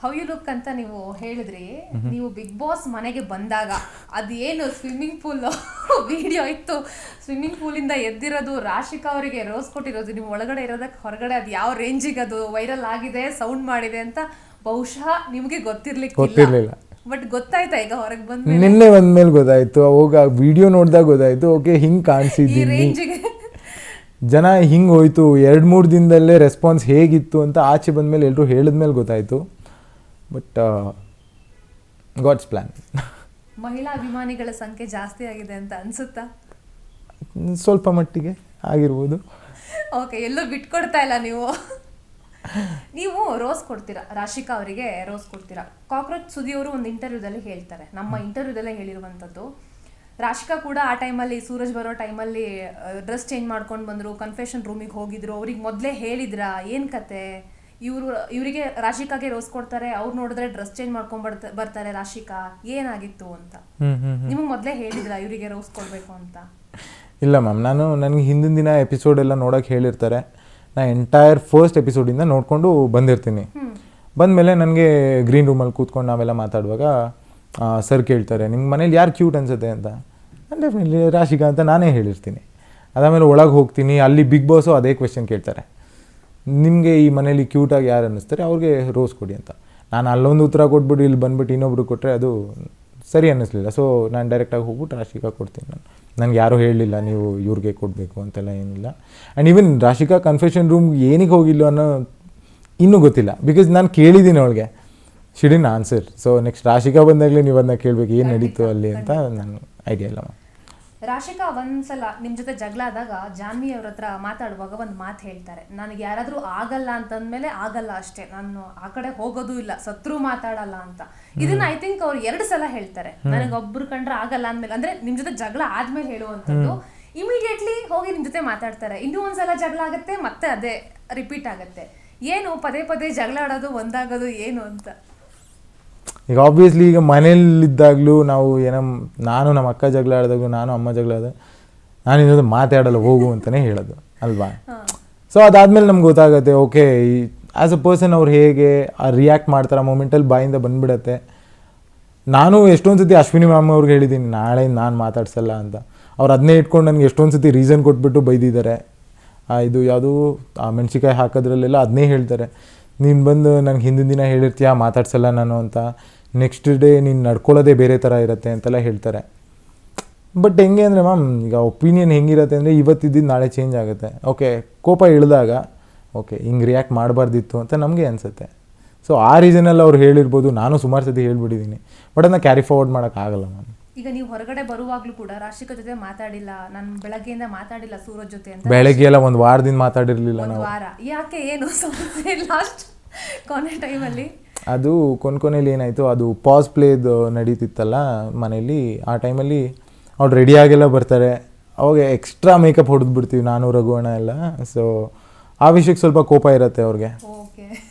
How you look ಅಂತ ನೀವು ಹೇಳಿದ್ರಿ. ನೀವು ಬಿಗ್ ಬಾಸ್ ಮನೆಗೆ ಬಂದಾಗ ಅದೇನು ಸ್ವಿಮ್ಮಿಂಗ್ ಪೂಲ್ ವಿಡಿಯೋ ಇತ್ತು, ಸ್ವಿಮ್ಮಿಂಗ್ ಪೂಲಿಂದ ಎದ್ದಿರೋದು, ರಾಶಿಕಾ ಅವರಿಗೆ ರೋಸ್ ಕೊಟ್ಟಿರೋದು, ನೀವು ಒಳಗಡೆ ಇರೋದಕ್ಕೆ ಹೊರಗಡೆ ಅದು ಯಾವ ರೇಂಜಿಗೆ ಅದು ವೈರಲ್ ಆಗಿದೆ, ಸೌಂಡ್ ಮಾಡಿದೆ ಅಂತ ಬಹುಶಃ ನಿಮಗೆ ಗೊತ್ತಿರ್ಲಿಲ್ಲ. ಬಟ್ ಗೊತ್ತಾಯ್ತಾ ಈಗ ಹೊರಗೆ ಬಂದ ನಿನ್ನೆ ಬಂದ್ಮೇಲೆ ಗೊತ್ತಾಯ್ತು. ಅವಾಗ ವಿಡಿಯೋ ನೋಡಿದಾಗ ಗೊತ್ತಾಯ್ತು, ಓಕೆ ಹಿಂಗೆ ಕಾಣಿಸಿದ್ದೀನಿ, ಜನ ಹಿಂಗೆ ಹೋಯ್ತು. 2-3 ದಿನದಲ್ಲೇ ರೆಸ್ಪಾನ್ಸ್ ಹೇಗಿತ್ತು ಅಂತ ಆಚೆ ಬಂದಮೇಲೆ ಎಲ್ಲರೂ ಹೇಳಿದ್ಮೇಲೆ ಗೊತ್ತಾಯಿತು. But God's plan. ಮಹಿಳಾ ಅಭಿಮಾನಿಗಳ ಸಂಖ್ಯೆ ಜಾಸ್ತಿ ಆಗಿದೆ ಅಂತ ಅನ್ಸುತ್ತಾ? ಸ್ವಲ್ಪ ಮಟ್ಟಿಗೆ ಆಗಿರ್ಬೋದು. ಓಕೆ, ಎಲ್ಲೂ ಬಿಟ್ಕೊಡ್ತಾ ಇಲ್ಲ ನೀವು. ನೀವು ರೋಸ್ ಕೊಡ್ತೀರಾ, ರಾಶಿಕಾ ಅವರಿಗೆ ರೋಸ್ ಕೊಡ್ತೀರಾ. ಕಾಕ್ರೋಚ್ ಸುದಿಯವರು ಒಂದು ಇಂಟರ್ವ್ಯೂದಲ್ಲಿ ಹೇಳ್ತಾರೆ, ನಮ್ಮ ಇಂಟರ್ವ್ಯೂದಲ್ಲೇ ಹೇಳಿರುವಂಥದ್ದು, ರಾಶಿಕಾ ಕೂಡ ಆ ಟೈಮಲ್ಲಿ ಸೂರಜ್ ಬರೋ ಟೈಮಲ್ಲಿ ಡ್ರೆಸ್ ಚೇಂಜ್ ಮಾಡ್ಕೊಂಡು ಬಂದರು, ಕನ್ಫೆಷನ್ ರೂಮಿಗೆ ಹೋಗಿದ್ರು. ಅವ್ರಿಗೆ ಮೊದಲೇ ಹೇಳಿದ್ರಾ ಏನು ಕತೆ, ಇವರಿಗೆ ರಾಶಿಕಾಗೆ ರೋಸ್ ಕೊಡ್ತಾರೆ, ಅವ್ರು ನೋಡಿದ್ರೆ ಡ್ರೆಸ್ ಚೇಂಜ್ ಮಾಡ್ಕೊಂಡು ಬರ್ತಾರೆ ರಾಶಿಕಾ, ಏನಾಗಿತ್ತು ಅಂತ ನಿಮಗೆ ಮೊದಲೇ ಹೇಳಿದ್ರಾ ಇವರಿಗೆ ರೋಸ್ ಕೊಡಬೇಕು ಅಂತ? ಇಲ್ಲ ಮ್ಯಾಮ್, ನನಗೆ ಹಿಂದಿನ ದಿನ ಎಪಿಸೋಡ್ ಎಲ್ಲ ನೋಡೋಕೆ ಹೇಳಿರ್ತಾರೆ. ನಾನು ಎಂಟೈರ್ ಫಸ್ಟ್ ಎಪಿಸೋಡಿಂದ ನೋಡಿಕೊಂಡು ಬಂದಿರ್ತೀನಿ. ಬಂದಮೇಲೆ ನನಗೆ ಗ್ರೀನ್ ರೂಮಲ್ಲಿ ಕೂತ್ಕೊಂಡು ನಾವೆಲ್ಲ ಮಾತಾಡುವಾಗ ಸರ್ ಕೇಳ್ತಾರೆ, ನಿಮ್ಗೆ ಮನೇಲಿ ಯಾರು ಕ್ಯೂಟ್ ಅನಿಸುತ್ತೆ ಅಂತ. ಡೆಫಿನೆಟ್ಲಿ ರಾಶಿಕಾ ಅಂತ ನಾನೇ ಹೇಳಿರ್ತೀನಿ. ಅದಾದಮೇಲೆ ಒಳಗೆ ಹೋಗ್ತೀನಿ, ಅಲ್ಲಿ ಬಿಗ್ ಬಾಸು ಅದೇ ಕ್ವೆಶ್ಚನ್ ಕೇಳ್ತಾರೆ, ನಿಮಗೆ ಈ ಮನೇಲಿ ಕ್ಯೂಟಾಗಿ ಯಾರು ಅನ್ನಿಸ್ತಾರೆ ಅವ್ರಿಗೆ ರೋಸ್ ಕೊಡಿ ಅಂತ. ನಾನು ಅಲ್ಲೊಂದು ಉತ್ತರ ಕೊಟ್ಬಿಟ್ಟು ಇಲ್ಲಿ ಬಂದುಬಿಟ್ಟು ಇನ್ನೊಬ್ರು ಕೊಟ್ಟರೆ ಅದು ಸರಿ ಅನ್ನಿಸ್ಲಿಲ್ಲ. ಸೊ ನಾನು ಡೈರೆಕ್ಟಾಗಿ ಹೋಗ್ಬಿಟ್ಟು ರಾಶಿಕಾ ಕೊಡ್ತೀನಿ. ನನಗೆ ಯಾರೂ ಹೇಳಲಿಲ್ಲ ನೀವು ಇವ್ರಿಗೆ ಕೊಡಬೇಕು ಅಂತೆಲ್ಲ ಏನಿಲ್ಲ. And even Rashika confession room ಏನಕ್ಕೆ ಹೋಗಿಲ್ಲ ಅನ್ನೋ ಇನ್ನೂ ಗೊತ್ತಿಲ್ಲ. ಬಿಕಾಸ್ ನಾನು ಕೇಳಿದ್ದೀನಿ ಅವಳಿಗೆ, she didn't answer. So next Rashika ಬಂದಾಗಲೇ ನೀವು ಅದನ್ನ ಕೇಳಬೇಕು ಏನು ನಡೀತು ಅಲ್ಲಿ ಅಂತ ನಾನು ಐಡಿಯಾ ಇಲ್ಲ. ರಾಶಿಕಾ ಒಂದ್ಸಲ ನಿಮ್ಮ ಜೊತೆ ಜಗಳ ಆದಾಗ ಜಾನ್ವಿ ಅವ್ರ ಹತ್ರ ಮಾತಾಡುವಾಗ ಒಂದು ಮಾತು ಹೇಳ್ತಾರೆ, ನನಗೆ ಯಾರಾದರೂ ಆಗಲ್ಲ ಅಂತಂದ್ಮೇಲೆ ಆಗಲ್ಲ ಅಷ್ಟೇ, ನಾನು ಆ ಕಡೆ ಹೋಗೋದು ಇಲ್ಲ, ಸತ್ರು ಮಾತಾಡಲ್ಲ ಅಂತ. ಇದನ್ನ ಐ ಥಿಂಕ್ ಅವ್ರು 2 ಸಲ ಹೇಳ್ತಾರೆ, ನನಗೆ ಒಬ್ರು ಕಂಡ್ರೆ ಆಗಲ್ಲ ಅಂದ್ಮೇಲೆ, ಅಂದ್ರೆ ನಿಮ್ ಜೊತೆ ಜಗಳ ಆದ್ಮೇಲೆ ಹೇಳುವಂಥದ್ದು. ಇಮಿಡಿಯೇಟ್ಲಿ ಹೋಗಿ ನಿಮ್ ಜೊತೆ ಮಾತಾಡ್ತಾರೆ, ಇನ್ನೂ ಒಂದ್ಸಲ ಜಗಳ ಆಗತ್ತೆ, ಮತ್ತೆ ಅದೇ ರಿಪೀಟ್ ಆಗತ್ತೆ. ಏನು ಪದೇ ಪದೇ ಜಗಳ ಆಡೋದು, ಒಂದಾಗೋದು ಏನು ಅಂತ? ಈಗ ಆಬ್ವಿಯಸ್ಲಿ ಈಗ ಮನೇಲಿದ್ದಾಗಲೂ ನಾವು ನಾನು ನಮ್ಮ ಅಕ್ಕ ಜಗಳ ಆಡಿದಾಗಲೂ, ನಾನು ಅಮ್ಮ ಜಗಳ ಆದಾಗ ನಾನು ಇನ್ನೊಂದು ಮಾತಾಡಲ್ಲ ಹೋಗು ಅಂತಲೇ ಹೇಳೋದು ಅಲ್ವಾ. ಸೊ ಅದಾದಮೇಲೆ ನಮ್ಗೆ ಗೊತ್ತಾಗುತ್ತೆ, ಓಕೆ ಆ್ಯಸ್ ಅ ಪರ್ಸನ್ ಅವ್ರು ಹೇಗೆ ರಿಯಾಕ್ಟ್ ಮಾಡ್ತಾರೆ, ಆ ಮೂಮೆಂಟಲ್ಲಿ ಬಾಯಿಂದ ಬಂದುಬಿಡತ್ತೆ. ನಾನು ಎಷ್ಟೊಂದು ಸತಿ ಅಶ್ವಿನಿ ಮ್ಯಾಮ್ ಅವ್ರಿಗೆ ಹೇಳಿದ್ದೀನಿ, ನಾಳೆ ನಾನು ಮಾತಾಡ್ಸಲ್ಲ ಅಂತ. ಅವ್ರು ಅದನ್ನೇ ಇಟ್ಕೊಂಡು ನನಗೆ ಎಷ್ಟೊಂದು ಸತಿ ರೀಸನ್ ಕೊಟ್ಬಿಟ್ಟು ಬೈದಿದ್ದಾರೆ. ಇದು ಯಾವುದು ಮೆಣಸಿಕಾಯಿ ಹಾಕೋದ್ರಲ್ಲೆಲ್ಲ ಅದನ್ನೇ ಹೇಳ್ತಾರೆ, ನೀನು ಬಂದು ನನಗೆ ಹಿಂದಿನ ದಿನ ಹೇಳಿರ್ತೀಯ ಮಾತಾಡ್ಸಲ್ಲ ನಾನು ಅಂತ, ನೆಕ್ಸ್ಟ್ ಡೇ ನೀನು ನಡ್ಕೊಳ್ಳೋದೇ ಬೇರೆ ಥರ ಇರುತ್ತೆ ಅಂತೆಲ್ಲ ಹೇಳ್ತಾರೆ. ಬಟ್ ಹೆಂಗೆ ಅಂದರೆ ಮ್ಯಾಮ್, ಈಗ ಒಪಿನಿಯನ್ ಹೆಂಗಿರುತ್ತೆ ಅಂದರೆ ಇವತ್ತಿದ್ದು ನಾಳೆ ಚೇಂಜ್ ಆಗುತ್ತೆ. ಓಕೆ, ಕೋಪ ಇಳಿದಾಗ ಓಕೆ ಹಿಂಗೆ ರಿಯಾಕ್ಟ್ ಮಾಡಬಾರ್ದಿತ್ತು ಅಂತ ನಮಗೆ ಅನಿಸುತ್ತೆ. ಸೊ ಆ ರೀಸನಲ್ಲಿ ಅವ್ರು ಹೇಳಿರ್ಬೋದು, ನಾನು ಸುಮಾರು ಸತಿ ಹೇಳ್ಬಿಟ್ಟಿದ್ದೀನಿ. ಬಟ್ ಅದನ್ನ ಕ್ಯಾರಿ ಫಾರ್ವರ್ಡ್ ಮಾಡೋಕ್ಕಾಗಲ್ಲ ಮ್ಯಾಮ್. ಈಗ ನೀವು ಹೊರಗಡೆ ಬರುವಾಗಲೂ ಕೂಡ ರಾಶಿಕಾ ಜೊತೆ ಮಾತಾಡಿಲ್ಲ, ನಾನು ಬೆಳಗ್ಗೆಯಿಂದ ಮಾತಾಡಿಲ್ಲ ಸೂರಜ್ ಜೊತೆ ಅಂತ. ಬೆಳಗ್ಗೆ ಎಲ್ಲ ಒಂದು ವಾರದಿಂದ ಮಾತಾಡಿರಲಿಲ್ಲ ನಾವು. ವಾರ ಯಾಕೆ, ಏನು ಸಮಸ್ಯೆ? ಲಾಸ್ಟ್ ಕೊನೆ ಟೈಮಲ್ಲಿ ಅದು ಕೊನೆಯಲ್ಲಿ ಏನಾಯಿತು, ಅದು ಪಾಸ್ ಪ್ಲೇದು ನಡೀತಿತ್ತಲ್ಲ ಮನೇಲಿ. ಆ ಟೈಮಲ್ಲಿ ಅವ್ರು ರೆಡಿಯಾಗೆಲ್ಲ ಬರ್ತಾರೆ, ಅವಾಗ ಎಕ್ಸ್ಟ್ರಾ ಮೇಕಪ್ ಹೊಡೆದ್ಬಿಡ್ತೀವಿ ನಾನು ರಘುವಣ ಎಲ್ಲ. ಸೊ ಆ ವಿಷಯಕ್ಕೆ ಸ್ವಲ್ಪ ಕೋಪ ಇರುತ್ತೆ ಅವ್ರಿಗೆ.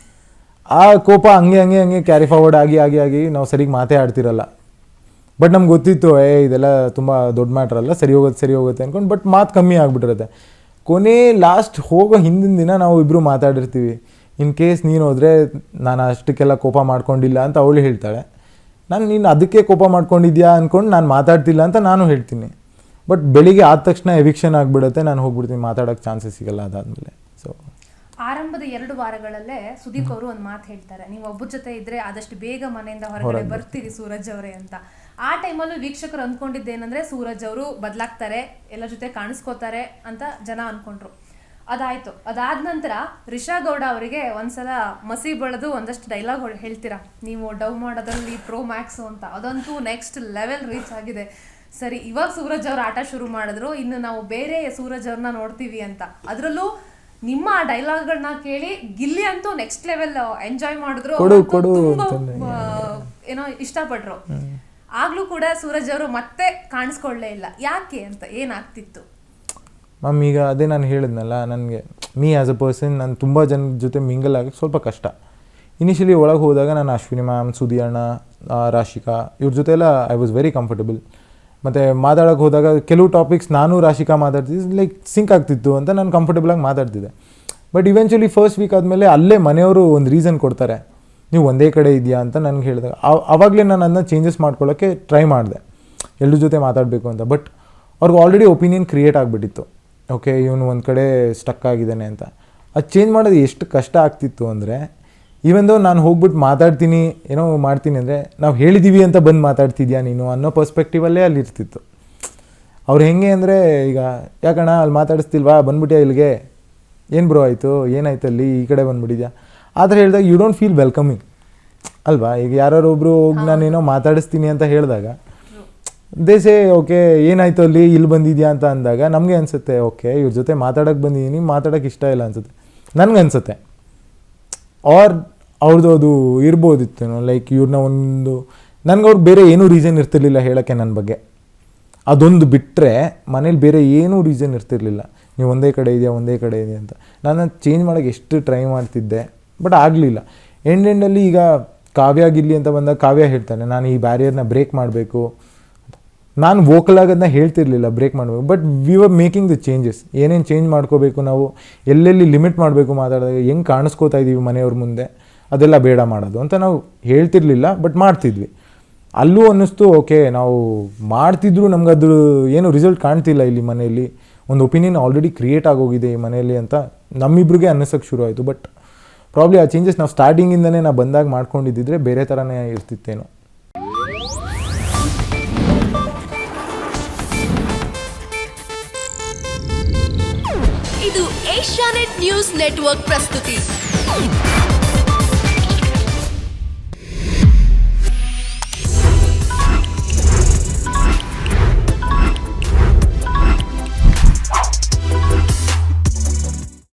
ಆ ಕೋಪ ಹಂಗೆ ಕ್ಯಾರಿ ಫಾರ್ವರ್ಡ್ ಆಗಿ ನಾವು ಸರಿಗೆ ಮಾತೇ ಆಡ್ತಿರಲ್ಲ. ಬಟ್ ನಮ್ಗೆ ಗೊತ್ತಿತ್ತು, ಇದೆಲ್ಲ ತುಂಬ ದೊಡ್ಡ ಮ್ಯಾಟ್ರ್ ಅಲ್ಲ, ಸರಿ ಹೋಗುತ್ತೆ ಅಂದ್ಕೊಂಡು. ಬಟ್ ಮಾತು ಕಮ್ಮಿ ಆಗಿಬಿಟ್ಟಿರುತ್ತೆ. ಕೊನೆ ಲಾಸ್ಟ್ ಹೋಗೋ ಹಿಂದಿನ ದಿನ ನಾವು ಇಬ್ಬರು ಮಾತಾಡಿರ್ತೀವಿ, ಇನ್ ಕೇಸ್ ನೀನು ಹೋದರೆ ನಾನು ಅಷ್ಟಕ್ಕೆಲ್ಲ ಕೋಪ ಮಾಡ್ಕೊಂಡಿಲ್ಲ ಅಂತ ಅವಳು ಹೇಳ್ತಾಳೆ. ನೀನು ಅದಕ್ಕೆ ಕೋಪ ಮಾಡ್ಕೊಂಡಿದ್ಯಾ ಅಂದ್ಕೊಂಡು ನಾನು ಮಾತಾಡ್ತಿಲ್ಲ ಅಂತ ನಾನು ಹೇಳ್ತೀನಿ. ಬಟ್ ಬೆಳಿಗ್ಗೆ ಆದ ತಕ್ಷಣ ಎವಿಕ್ಷನ್ ಆಗಿಬಿಡುತ್ತೆ, ನಾನು ಹೋಗ್ಬಿಡ್ತೀನಿ, ಮಾತಾಡೋಕ್ಕೆ ಚಾನ್ಸಸ್ ಸಿಗಲ್ಲ ಅದಾದಮೇಲೆ. ಸೊ ಆರಂಭದ 2 ವಾರಗಳಲ್ಲೇ ಸುದೀಪ್ ಅವರು ಒಂದು ಮಾತು ಹೇಳ್ತಾರೆ, ನೀವು ಒಬ್ಬರ ಜೊತೆ ಇದ್ರೆ ಆದಷ್ಟು ಬೇಗ ಮನೆಯಿಂದ ಹೊರಗಡೆ ಬರ್ತೀರಿ ಸೂರಜ್ ಅವರೇ ಅಂತ. ಆ ಟೈಮಲ್ಲೂ ವೀಕ್ಷಕರು ಅಂದ್ಕೊಂಡಿದ್ದೇನೆಂದ್ರೆ ಸೂರಜ್ ಅವರು ಬದಲಾಗ್ತಾರೆ, ಎಲ್ಲ ಜೊತೆ ಕಾಣಿಸ್ಕೋತಾರೆ ಅಂತ ಜನ ಅಂದ್ಕೊಂಡ್ರು. ಅದಾಯ್ತು. ಅದಾದ ನಂತರ ರಿಷಾ ಗೌಡ ಅವರಿಗೆ ಒಂದ್ಸಲ ಮಸಿ ಬೆಳೆದು ಒಂದಷ್ಟು ಡೈಲಾಗ್ ಹೇಳ್ತೀರಾ, ನೀವು ಡವ್ ಮಾಡೋದ್ರಲ್ಲಿ ಪ್ರೋ ಮ್ಯಾಕ್ಸ್ ಅಂತ. ಅದಂತೂ ನೆಕ್ಸ್ಟ್ ಲೆವೆಲ್ ರೀಚ್ ಆಗಿದೆ. ಸರಿ, ಇವಾಗ ಸೂರಜ್ ಅವ್ರ ಆಟ ಶುರು ಮಾಡಿದ್ರು, ಇನ್ನು ನಾವು ಬೇರೆ ಸೂರಜ್ ಅವ್ರನ್ನ ನೋಡ್ತೀವಿ ಅಂತ. ಅದರಲ್ಲೂ ನಿಮ್ಮ ಆ ಡೈಲಾಗ್ಗಳನ್ನ ಕೇಳಿ ಗಿಲ್ಲಿ ಅಂತೂ ನೆಕ್ಸ್ಟ್ ಲೆವೆಲ್ ಎಂಜಾಯ್ ಮಾಡಿದ್ರು, ಏನೋ ಇಷ್ಟಪಟ್ರು. ಆಗ್ಲೂ ಕೂಡ ಸೂರಜ್ ಅವರು ಮತ್ತೆ ಕಾಣಿಸ್ಕೊಳ್ಳೇ ಇಲ್ಲ, ಯಾಕೆ ಅಂತ? ಏನಾಗ್ತಿತ್ತು ಮ್ಯಾಮ್? ಈಗ ಅದೇ ನಾನು ಹೇಳಿದ್ನಲ್ಲ, ನನಗೆ ಆ್ಯಸ್ ಅ ಪರ್ಸನ್ ನಾನು ತುಂಬ ಜನ ಜೊತೆ ಮಿಂಗಲ್ ಆಗೋಕ್ಕೆ ಸ್ವಲ್ಪ ಕಷ್ಟ. ಇನಿಷಿಯಲಿ ಒಳಗೆ ಹೋದಾಗ ನಾನು ಅಶ್ವಿನಿ ಮ್ಯಾಮ್, ಸುದಿ ಅಣ್ಣ, ರಾಶಿಕಾ ಇವ್ರ ಜೊತೆ ಎಲ್ಲ ಐ ವಾಸ್ ವೆರಿ ಕಂಫರ್ಟಬಲ್. ಮತ್ತು ಮಾತಾಡೋಕ್ಕೆ ಹೋದಾಗ ಕೆಲವು ಟಾಪಿಕ್ಸ್ ನಾನು ರಾಶಿಕಾ ಮಾತಾಡ್ತಿದ್ದೆ, ಲೈಕ್ ಸಿಂಕ್ ಆಗ್ತಿತ್ತು ಅಂತ ನಾನು ಕಂಫರ್ಟಬಲಾಗಿ ಮಾತಾಡ್ತಿದ್ದೆ. ಬಟ್ ಇವೆಂಚುಲಿ ಫಸ್ಟ್ ವೀಕ್ ಆದಮೇಲೆ ಅಲ್ಲೇ ಮನೆಯವರು ಒಂದು ರೀಸನ್ ಕೊಡ್ತಾರೆ, ನೀವು ಒಂದೇ ಕಡೆ ಇದೆಯಾ ಅಂತ ನನಗೆ ಹೇಳಿದಾಗ ಆವಾಗಲೇ ನಾನು ಅದನ್ನ ಚೇಂಜಸ್ ಮಾಡ್ಕೊಳ್ಳೋಕ್ಕೆ ಟ್ರೈ ಮಾಡಿದೆ, ಎಲ್ಲರ ಜೊತೆ ಮಾತಾಡಬೇಕು ಅಂತ. ಬಟ್ ಅವ್ರಿಗೆ ಆಲ್ರೆಡಿ ಒಪಿನಿಯನ್ ಕ್ರಿಯೇಟ್ ಆಗಿಬಿಟ್ಟಿತ್ತು, ಓಕೆ ಇವನು ಒಂದು ಕಡೆ ಸ್ಟಕ್ ಆಗಿದ್ದಾನೆ ಅಂತ. ಅದು ಚೇಂಜ್ ಮಾಡೋದು ಎಷ್ಟು ಕಷ್ಟ ಆಗ್ತಿತ್ತು ಅಂದರೆ, ಈವನ್ ನಾನು ಹೋಗ್ಬಿಟ್ಟು ಮಾತಾಡ್ತೀನಿ ಏನೋ ಮಾಡ್ತೀನಿ ಅಂದರೆ, ನಾವು ಹೇಳಿದ್ದೀವಿ ಅಂತ ಬಂದು ಮಾತಾಡ್ತಿದ್ಯಾ ನೀನು ಅನ್ನೋ ಪರ್ಸ್ಪೆಕ್ಟಿವಲ್ಲೇ ಅಲ್ಲಿ ಇರ್ತಿತ್ತು. ಅವ್ರು ಹೆಂಗೆ ಅಂದರೆ, ಈಗ ಯಾಕಣ್ಣ ಅಲ್ಲಿ ಮಾತಾಡಿಸ್ತಿಲ್ವಾ, ಬಂದ್ಬಿಟ್ಯಾ ಇಲ್ಲಿಗೆ, ಏನು ಬ್ರೋ ಆಯಿತು, ಏನಾಯ್ತು ಅಲ್ಲಿ ಈ ಕಡೆ ಬಂದ್ಬಿಟ್ಟಿದ್ಯಾ ಆ ಥರ ಹೇಳಿದಾಗ ಯು ಡೋಂಟ್ ಫೀಲ್ ವೆಲ್ಕಮಿಂಗ್ ಅಲ್ವಾ. ಈಗ ಯಾರೊಬ್ಬರು ಹೋಗಿ ನಾನೇನೋ ಮಾತಾಡಿಸ್ತೀನಿ ಅಂತ ಹೇಳಿದಾಗ ದೇಸೆ ಓಕೆ ಏನಾಯ್ತು ಅಲ್ಲಿ ಇಲ್ಲಿ ಬಂದಿದ್ಯಾ ಅಂತ ಅಂದಾಗ ನಮಗೆ ಅನಿಸುತ್ತೆ ಓಕೆ ಇವ್ರ ಜೊತೆ ಮಾತಾಡೋಕ್ಕೆ ಬಂದಿದ್ದೀನಿ, ಮಾತಾಡೋಕ್ಕೆ ಇಷ್ಟ ಇಲ್ಲ ಅನಿಸುತ್ತೆ ನನಗನ್ಸುತ್ತೆ. ಆರ್ ಅವ್ರದ್ದು ಅದು ಇರ್ಬೋದಿತ್ತು, ಲೈಕ್ ಇವ್ರನ್ನ ಒಂದು ನನಗವ್ರಿಗೆ ಬೇರೆ ಏನೂ ರೀಸನ್ ಇರ್ತಿರ್ಲಿಲ್ಲ ಹೇಳೋಕ್ಕೆ ನನ್ನ ಬಗ್ಗೆ. ಅದೊಂದು ಬಿಟ್ಟರೆ ಮನೇಲಿ ಬೇರೆ ಏನೂ ರೀಸನ್ ಇರ್ತಿರ್ಲಿಲ್ಲ, ನೀವು ಒಂದೇ ಕಡೆ ಇದೆಯಾ ಅಂತ. ನಾನು ಚೇಂಜ್ ಮಾಡೋಕ್ಕೆ ಎಷ್ಟು ಟ್ರೈ ಮಾಡ್ತಿದ್ದೆ, ಬಟ್ ಆಗಲಿಲ್ಲ. ಎಂಡಲ್ಲಿ ಈಗ ಕಾವ್ಯ ಗಿಲ್ಲಿ ಅಂತ ಬಂದಾಗ ಕಾವ್ಯ ಹೇಳ್ತಾನೆ ನಾನು ಈ ಬ್ಯಾರಿಯರ್ನ ಬ್ರೇಕ್ ಮಾಡಬೇಕು. ನಾನು ವೋಕಲ್ ಆಗೋದನ್ನ ಹೇಳ್ತಿರ್ಲಿಲ್ಲ ಬ್ರೇಕ್ ಮಾಡಬೇಕು, but we were making the changes. ಏನೇನು ಚೇಂಜ್ ಮಾಡ್ಕೋಬೇಕು, ನಾವು ಎಲ್ಲೆಲ್ಲಿ ಲಿಮಿಟ್ ಮಾಡಬೇಕು ಮಾತಾಡಿದಾಗ, ಹೆಂಗೆ ಕಾಣಿಸ್ಕೋತಾ ಇದ್ದೀವಿ ಮನೆಯವ್ರ ಮುಂದೆ, ಅದೆಲ್ಲ ಬೇಡ ಮಾಡೋದು ಅಂತ ನಾವು ಹೇಳ್ತಿರ್ಲಿಲ್ಲ, ಬಟ್ ಮಾಡ್ತಿದ್ವಿ. ಅಲ್ಲೂ ಅನ್ನಿಸ್ತು ಓಕೆ ನಾವು ಮಾಡ್ತಿದ್ರು ನಮಗದು ಏನು ರಿಸಲ್ಟ್ ಕಾಣ್ತಿಲ್ಲ ಇಲ್ಲಿ ಮನೆಯಲ್ಲಿ, ಒಂದು ಒಪಿನಿಯನ್ ಆಲ್ರೆಡಿ ಕ್ರಿಯೇಟ್ ಆಗೋಗಿದೆ ಈ ಮನೆಯಲ್ಲಿ ಅಂತ ನಮ್ಮಿಬ್ರಿಗೆ ಅನ್ನಿಸೋಕ್ಕೆ ಶುರು ಆಯಿತು. ಬಟ್ ಪ್ರಾಬ್ಲಿ ಆ ಚೇಂಜಸ್ ನಾವು ಸ್ಟಾರ್ಟಿಂಗಿಂದನೇ ನಾವು ಬಂದಾಗ ಮಾಡ್ಕೊಂಡಿದ್ದಿದ್ರೆ ಬೇರೆ ಥರನೇ ಇರ್ತಿತ್ತೇನೋ. ಇದು ಏಷ್ಯಾನೆಟ್ ನ್ಯೂಸ್ ನೆಟ್ವರ್ಕ್ ಪ್ರಸ್ತುತಿ.